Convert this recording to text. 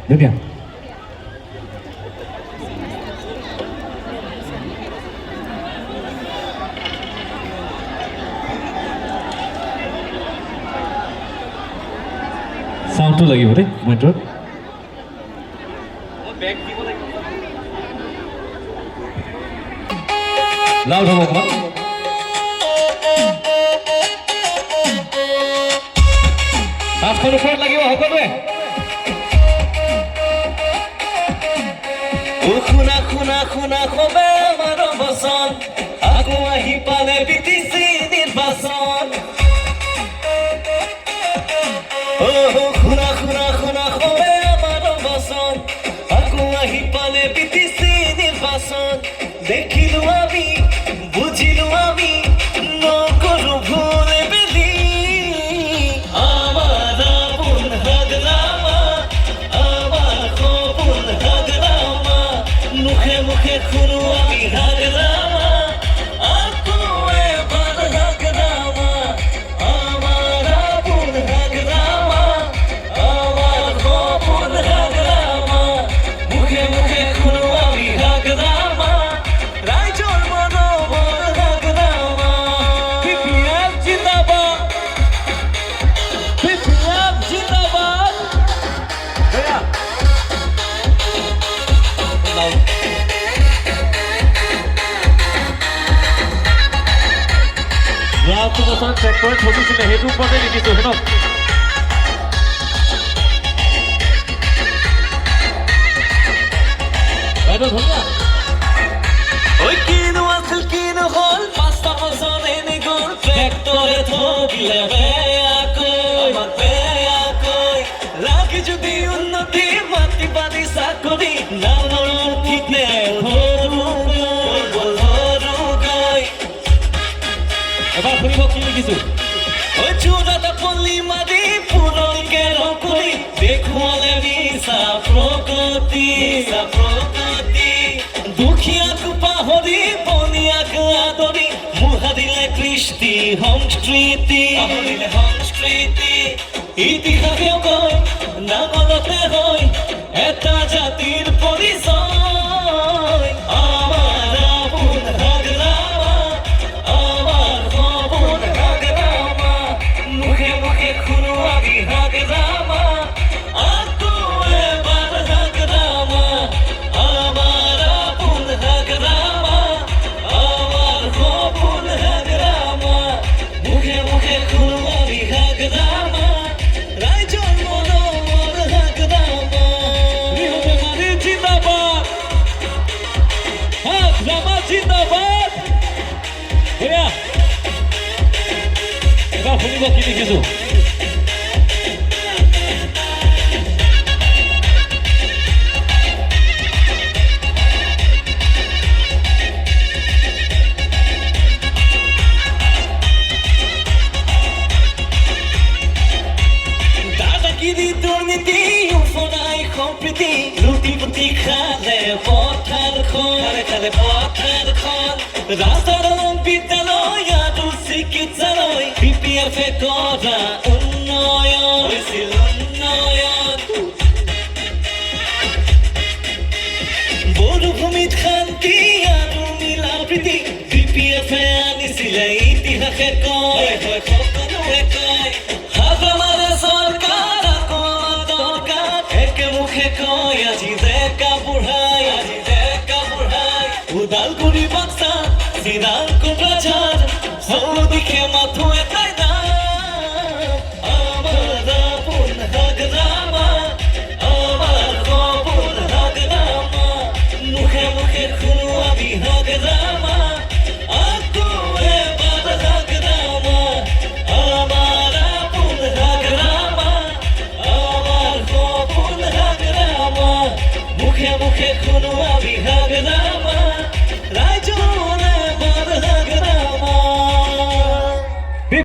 ধুনীয়া সাউন্ডটো লাগিব দেই মইটোত লাউড হ'ব অকণমান পাঁচখন ওপৰত লাগিব সকলোৱে শুনা শুনা শুনা খবে আমাৰ বচন আকৌ আহি পালে বিটিছি নিৰ্বাচন শুনা শুনা শুনা খবে আমাৰ বচন আকৌ আহি পালে বিটিছি নিৰ্বাচন দেখিলো আমি বুজিলো আমি নকৰো ভুল বেলি আমাৰ আপোন হাগৰামা আমাৰ সপোন হাগৰামা মুখে মুখে শুনো আমি হাগৰামা আকৌ এবাৰ হাগৰামা আমাৰ আপোন হাগৰামা আমাৰ সপোন হাগৰামা মুখে মুখে শুনো আমি হাগৰামা ৰাইজৰ মনোবল হাগৰামা বিপ্লৱ জিন্দাবাদ বিপ্লৱ জিন্দাবাদ যোৱাটো বছৰ চেক কৰি থৈছিলে সেইটো ওপৰতে লিখিছোঁ শুনক এইটো ধুনীয়া ঐ কিনো আছিল কিনো হ'ল পাঁচটা বছৰ এনে গ'ল ট্ৰেক্টৰে ঠগিলে বেয়াকৈ লাগে যদি উন্নতি মাটি বাৰী চাকৰি ডাঙৰ ঠিক নে সৰুকৈ এবাৰ শুনিব কি লিখিছোঁ ঐ চোৰাটা পল্লী মাৰি পুৰণিকে ৰকৰি দেখুৱালে মিছা প্ৰগতি দুখীয়াক পাহৰি পনীয়াক আদৰি মুহাৰিলে কৃষ্টি সংস্কৃতি ইতিহাসে কয় নাঙলতে হয় এটা জাতিৰ পৰিচয় আমাৰ আপোন হাগৰামা আমাৰ সপোন হাগৰামা মুখে মুখে শুনো আমি হাগৰামা আকৌ এবাৰ হাগৰামা আমাৰ আপোন হাগৰামা আমাৰ সপোন হাগৰামা মুখে মুখে শুনো আমি হাগৰামা ৰাইজৰ মনোবল হাগৰামা বিহুমাৰী জিন্দাবাদ হাগৰামা জিন্দাবাদ ধুনীয়া এবাৰ শুনিব কি লিখিছোঁ দাদাগিৰি দুৰ্নীতি উফৰাই সম্প্ৰীতি লুটি-পুটি খালে পথাৰখন ৰাস্তাৰ বিদ্যালয় আৰু চিকিৎসালয় BPF-এ কৰা উন্নয়ন হৈছিল উন্নয়ন মৰুভূমিত শান্তি আৰু মিলা-প্ৰীতি BPF-এ আনিছিলে ইতিহাসে কয় সকলোৱে কয় হাগৰামাৰে চৰকাৰ আকৌ দৰকাৰ একে মুখে কয় আজি ডেকা বুঢ়াই ওদালগুৰি বাক্সা চিৰাং কোকৰাঝাৰ চৌদিশে মাথো এটাই নাম আমাৰ আপোন হাগৰামা আমাৰ সপোন হাগৰামা মুখে মুখে শুনো আমি হাগৰামা আকৌ এবাৰ হাগৰামা আমাৰ আপোন হাগৰামা আমাৰ সপোন হাগৰামা মুখে মুখে শুনো আমি হাগৰামা